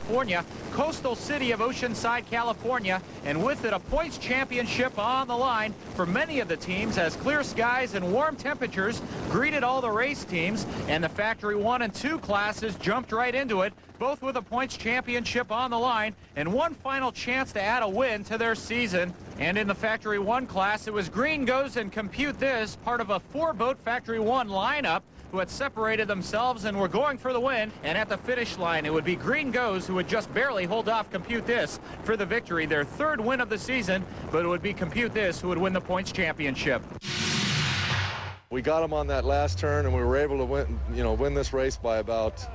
California, coastal city of Oceanside, California, and with it a points championship on the line for many of the teams as clear skies and warm temperatures greeted all the race teams, and the Factory 1 and 2 classes jumped right into it, both with a points championship on the line and one final chance to add a win to their season. And in the Factory 1 class, it was Green Goes and Compute This, part of a 4-boat Factory 1 lineup, who had separated themselves and were going for the win. And at the finish line, it would be Green Goes who would just barely hold off Compute This for the victory, their 3rd win of the season, but it would be Compute This who would win the points championship. We got them on that last turn, and we were able to win this race by about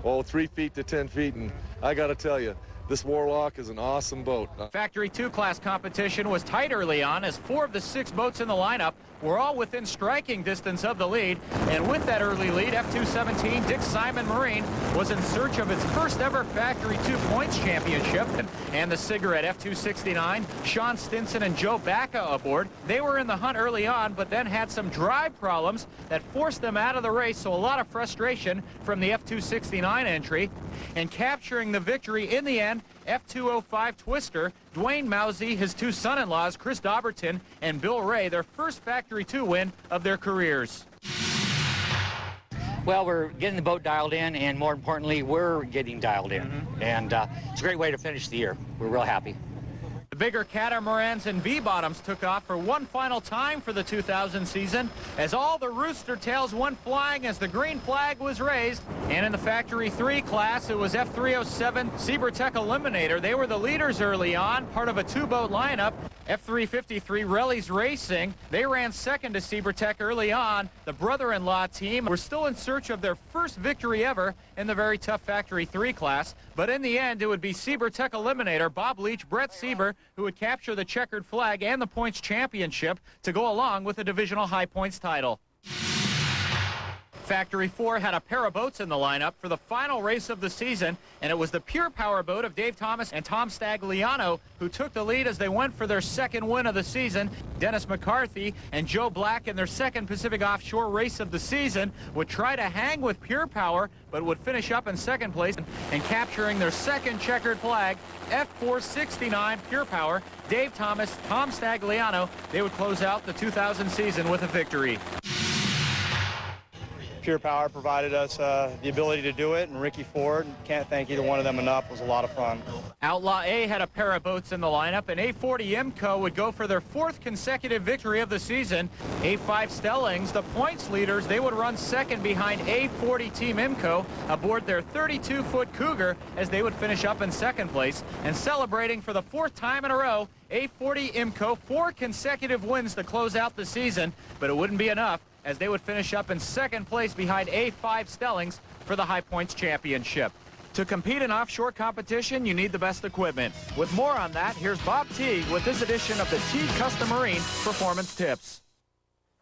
3 feet to 10 feet, and I got to tell you, this Warlock is an awesome boat. Factory 2 class competition was tight early on as 4 of the 6 boats in the lineup were all within striking distance of the lead. And with that early lead, F217 Dick Simon Marine was in search of its first ever Factory 2 points championship. And the Cigarette F269, Sean Stinson and Joe Bacca aboard. They were in the hunt early on, but then had some drive problems that forced them out of the race, so a lot of frustration from the F269 entry. And capturing the victory in the end, F205 Twister, Dwayne Mousy, his 2 son-in-laws, Chris Dauberton and Bill Ray, their first Factory 2 win of their careers. Well, we're getting the boat dialed in, and more importantly, we're getting dialed in. And it's a great way to finish the year. We're real happy. The bigger catamarans and V-bottoms took off for one final time for the 2000 season as all the rooster tails went flying as the green flag was raised. And in the Factory 3 class, it was F307 SeaberTech Eliminator. They were the leaders early on, part of a 2-boat lineup. F353 Rellies Racing, they ran second to SeaberTech early on. The brother-in-law team were still in search of their first victory ever in the very tough Factory 3 class. But in the end, it would be SeaberTech Eliminator, Bob Leach, Brett Sieber, who would capture the checkered flag and the points championship to go along with the divisional high points title. Factory 4 had a pair of boats in the lineup for the final race of the season, and it was the Pure Power boat of Dave Thomas and Tom Stagliano who took the lead as they went for their 2nd win of the season. Dennis McCarthy and Joe Black in their 2nd Pacific Offshore race of the season would try to hang with Pure Power, but would finish up in 2nd place and capturing their 2nd checkered flag. F469 Pure Power, Dave Thomas, Tom Stagliano, they would close out the 2000 season with a victory. Pure Power provided us the ability to do it, and Ricky Ford, can't thank either one of them enough. It was a lot of fun. Outlaw A had a pair of boats in the lineup, and A40 IMCO would go for their 4th consecutive victory of the season. A5 Stellings, the points leaders, they would run 2nd behind A40 Team IMCO aboard their 32-foot Cougar as they would finish up in 2nd place. And celebrating for the 4th time in a row, A40 IMCO, 4 consecutive wins to close out the season, but it wouldn't be enough as they would finish up in 2nd place behind A5 Stellings for the High Points Championship. To compete in offshore competition, you need the best equipment. With more on that, here's Bob Teague with this edition of the Teague Custom Marine Performance Tips.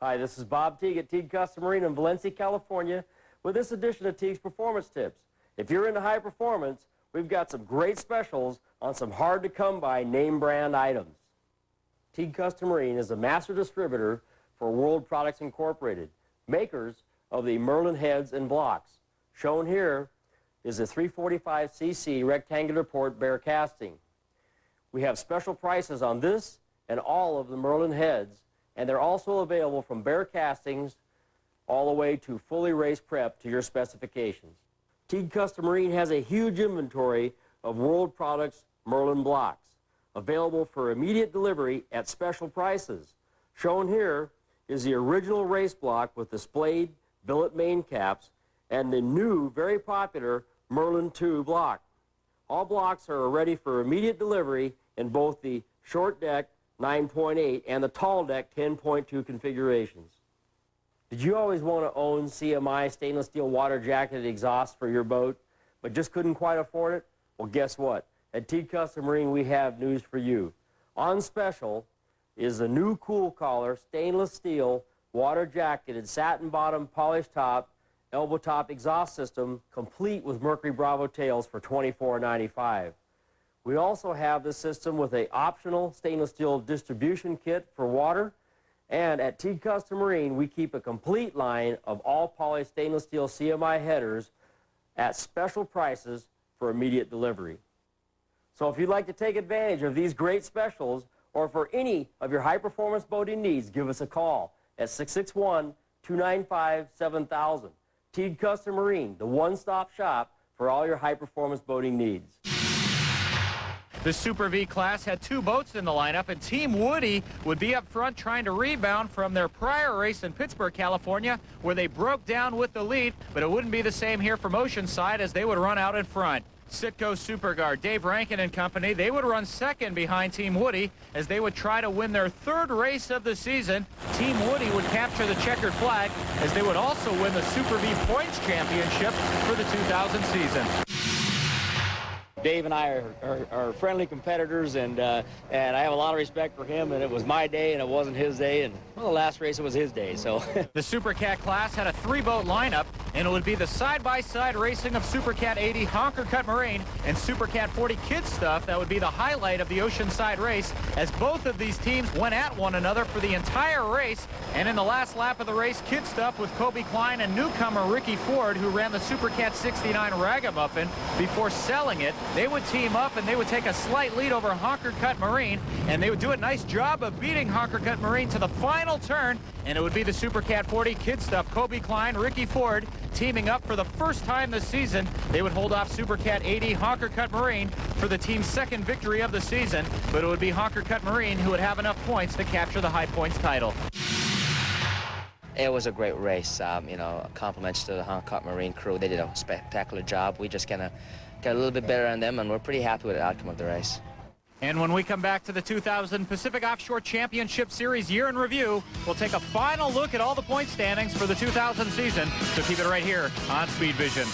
Hi, this is Bob Teague at Teague Custom Marine in Valencia, California, with this edition of Teague's Performance Tips. If you're into high performance, we've got some great specials on some hard-to-come-by name-brand items. Teague Custom Marine is a master distributor for World Products Incorporated, makers of the Merlin heads and blocks. Shown here is a 345cc rectangular port bare casting. We have special prices on this and all of the Merlin heads, and they're also available from bare castings all the way to fully race prep to your specifications. Teague Custom Marine has a huge inventory of World Products Merlin blocks, available for immediate delivery at special prices. Shown here is the original race block with displayed billet main caps and the new, very popular Merlin 2 block. All blocks are ready for immediate delivery in both the short deck 9.8 and the tall deck 10.2 configurations. Did you always want to own CMI stainless steel water jacketed exhaust for your boat, but just couldn't quite afford it? Well, guess what? At Teague Custom Marine, we have news for you. On special is the new Cool Collar stainless steel water jacketed satin bottom polished top elbow top exhaust system complete with Mercury Bravo tails for $24.95. We also have this system with an optional stainless steel distribution kit for water, and at Teague Custom Marine we keep a complete line of all polished stainless steel CMI headers at special prices for for immediate delivery. So if you'd like to take advantage of these great specials, or for any of your high-performance boating needs, give us a call at 661-295-7000. Teague Custom Marine, the one-stop shop for all your high-performance boating needs. The Super V class had 2 boats in the lineup, and Team Woody would be up front trying to rebound from their prior race in Pittsburgh, California, where they broke down with the lead, but it wouldn't be the same here from Oceanside as they would run out in front. Sitco Superguard, Dave Rankin and company, they would run second behind Team Woody as they would try to win their 3rd race of the season. Team Woody would capture the checkered flag as they would also win the Super V Points Championship for the 2000 season. Dave and I are friendly competitors, and I have a lot of respect for him, and it was my day and it wasn't his day, and well, the last race it was his day, so. The Super Cat class had a 3-boat lineup, and it would be the side-by-side racing of Super Cat 80 Honker Cut Marine and Super Cat 40 Kid Stuff that would be the highlight of the Oceanside race, as both of these teams went at one another for the entire race. And in the last lap of the race, Kid Stuff with Kobe Klein and newcomer Ricky Ford, who ran the Super Cat 69 Ragamuffin before selling it, they would team up and they would take a slight lead over Honker Cut Marine, and they would do a nice job of beating Honker Cut Marine to the final turn, and it would be the Super Cat 40 Kid Stuff, Kobe Klein, Ricky Ford, teaming up for the first time this season. They would hold off Super Cat 80 Honker Cut Marine for the team's 2nd victory of the season, but it would be Honker Cut Marine who would have enough points to capture the high points title. It was a great race. You know, compliments to the Honker Cut Marine crew. They did a spectacular job. We just kind of got a little bit better on them, and we're pretty happy with the outcome of the race. And when we come back to the 2000 Pacific Offshore Championship Series Year in Review, we'll take a final look at all the point standings for the 2000 season. So keep it right here on Speedvision.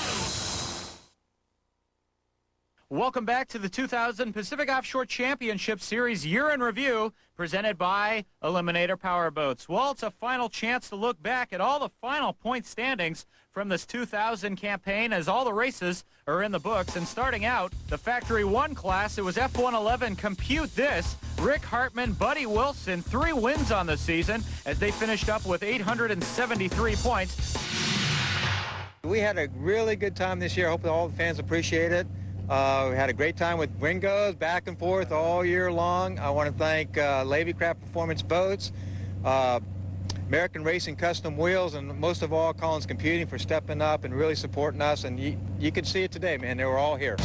Welcome back to the 2000 Pacific Offshore Championship Series Year in Review, presented by Eliminator Powerboats. Well, it's a final chance to look back at all the final point standings from this 2000 campaign, as all the races are in the books. And starting out, the Factory 1 class, it was F111 Compute This. Rick Hartman, Buddy Wilson, 3 wins on the season as they finished up with 873 points. We had a really good time this year. I hope all the fans appreciate it. We had a great time with Gringos, back and forth all year long. I want to thank Levy Craft Performance Boats, American Racing Custom Wheels, and most of all, Collins Computing for stepping up and really supporting us. And you could see it today, man. They were all here.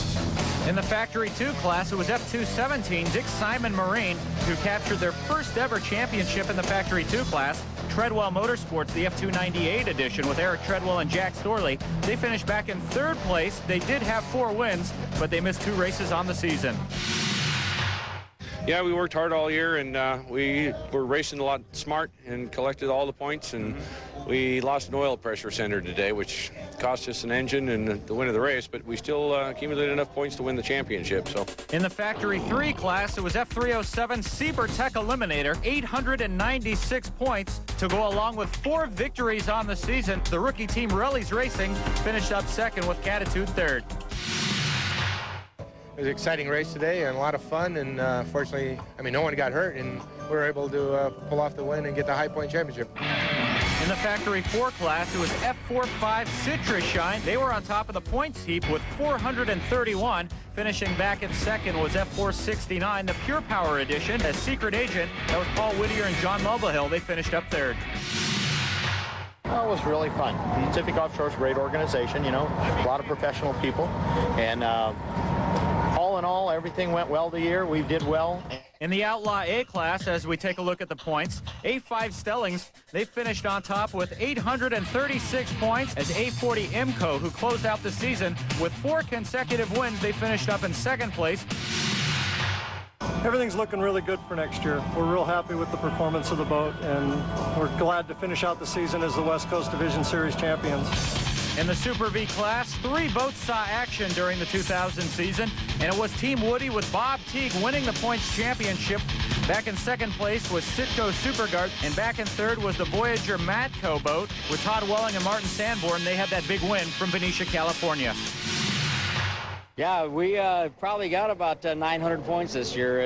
In the Factory 2 class, it was F217 Dick Simon Marine who captured their first ever championship in the Factory 2 class. Treadwell Motorsports, the F298 edition with Eric Treadwell and Jack Storley. They finished back in 3rd place. They did have 4 wins, but they missed 2 races on the season. Yeah, we worked hard all year, and we were racing a lot smart and collected all the points, and we lost an oil pressure sender today, which cost us an engine and the win of the race, but we still accumulated enough points to win the championship. So in the Factory 3 class, it was F307 Sieber Tech Eliminator, 896 points to go along with 4 victories on the season. The rookie team Relly's Racing finished up 2nd with Catitude 3rd. It was an exciting race today and a lot of fun, and fortunately, I mean, no one got hurt, and we were able to pull off the win and get the high point championship. In the Factory 4 class, it was F45 Citrus Shine. They were on top of the points heap with 431. Finishing back in 2nd was F469, the Pure Power Edition. As Secret Agent, that was Paul Whittier and John Mulvihill. They finished up 3rd. Well, it was really fun. Pacific Offshore is a great organization, you know, a lot of professional people, and all in all, everything went well the year. We did well. In the Outlaw A class, as we take a look at the points, A5 Stellings, they finished on top with 836 points, as A40 Imco, who closed out the season with 4 consecutive wins, they finished up in 2nd place. Everything's looking really good for next year. We're real happy with the performance of the boat, and we're glad to finish out the season as the West Coast Division Series champions. In the Super V class, 3 boats saw action during the 2000 season, and it was Team Woody with Bob Teague winning the points championship. Back in 2nd place was Sitco Superguard, and back in 3rd was the Voyager Matco boat with Todd Welling and Martin Sanborn. They had that big win from Benicia, California. Yeah, we probably got about 900 points this year,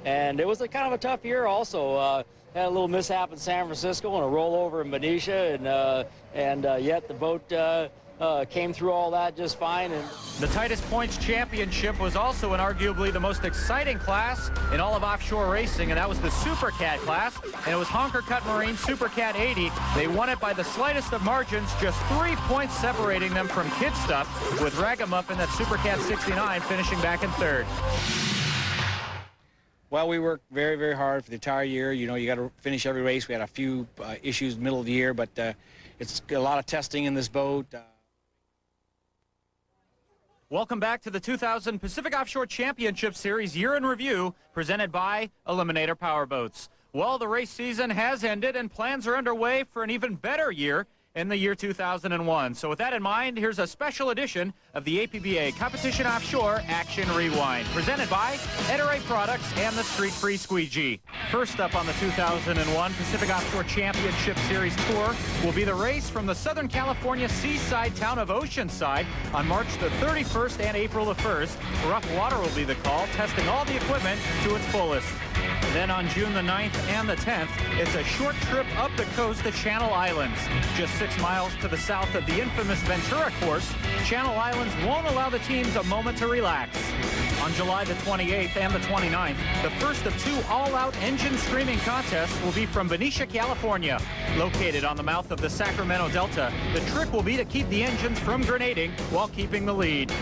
and it was kind of a tough year also. Had a little mishap in San Francisco and a rollover in Benicia, and yet the boat came through all that just fine. And the tightest points championship was also in arguably the most exciting class in all of offshore racing, and that was the Super Cat class, and it was Honker Cut Marine Super Cat 80. They won it by the slightest of margins, just 3 points separating them from Kid Stuff, with Ragamuffin, that Super Cat 69, finishing back in third. Well, we worked very, very hard for the entire year. You know, you got to finish every race. We had a few issues middle of the year, but it's a lot of testing in this boat. Welcome back to the 2000 Pacific Offshore Championship Series Year in Review, presented by Eliminator Powerboats. Well, the race season has ended and plans are underway for an even better year in the year 2001. So with that in mind, here's a special edition of the APBA Competition Offshore Action Rewind, presented by Ettore Products and the Street Free Squeegee. First up on the 2001 Pacific Offshore Championship Series Tour will be the race from the Southern California seaside town of Oceanside on March the 31st and April the 1st. Rough water will be the call, testing all the equipment to its fullest. Then on June the 9th and the 10th, it's a short trip up the coast to Channel Islands. Just 6 miles to the south of the infamous Ventura course, Channel Islands won't allow the teams a moment to relax. On July the 28th and the 29th, the first of 2 all-out engine streaming contests will be from Benicia, California. Located on the mouth of the Sacramento Delta, the trick will be to keep the engines from grenading while keeping the lead.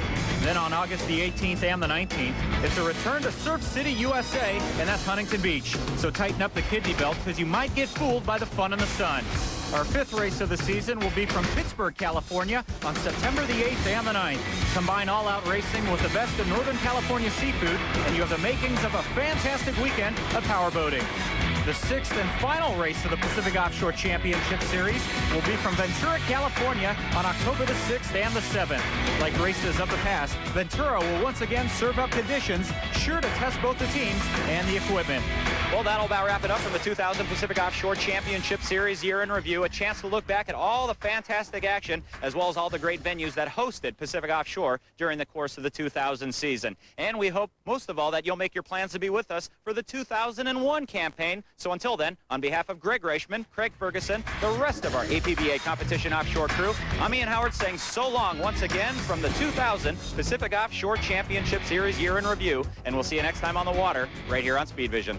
Then on August the 18th and the 19th, it's a return to Surf City, USA, and that's Huntington Beach. So tighten up the kidney belt because you might get fooled by the fun in the sun. Our 5th race of the season will be from Pittsburgh, California on September the 8th and the 9th. Combine all-out racing with the best of Northern California seafood, and you have the makings of a fantastic weekend of powerboating. The 6th and final race of the Pacific Offshore Championship Series will be from Ventura, California on October the 6th and the 7th. Like races of the past, Ventura will once again serve up conditions sure to test both the teams and the equipment. Well, that'll about wrap it up for the 2000 Pacific Offshore Championship Series Year in Review. A chance to look back at all the fantastic action as well as all the great venues that hosted Pacific Offshore during the course of the 2000 season. And we hope most of all that you'll make your plans to be with us for the 2001 campaign. So until then, on behalf of Greg Reichman, Craig Ferguson, the rest of our APBA Competition Offshore crew, I'm Ian Howard saying so long once again from the 2000 Pacific Offshore Championship Series Year in Review. And we'll see you next time on the water right here on Speedvision.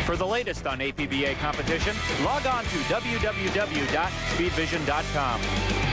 For the latest on APBA competition, log on to www.speedvision.com.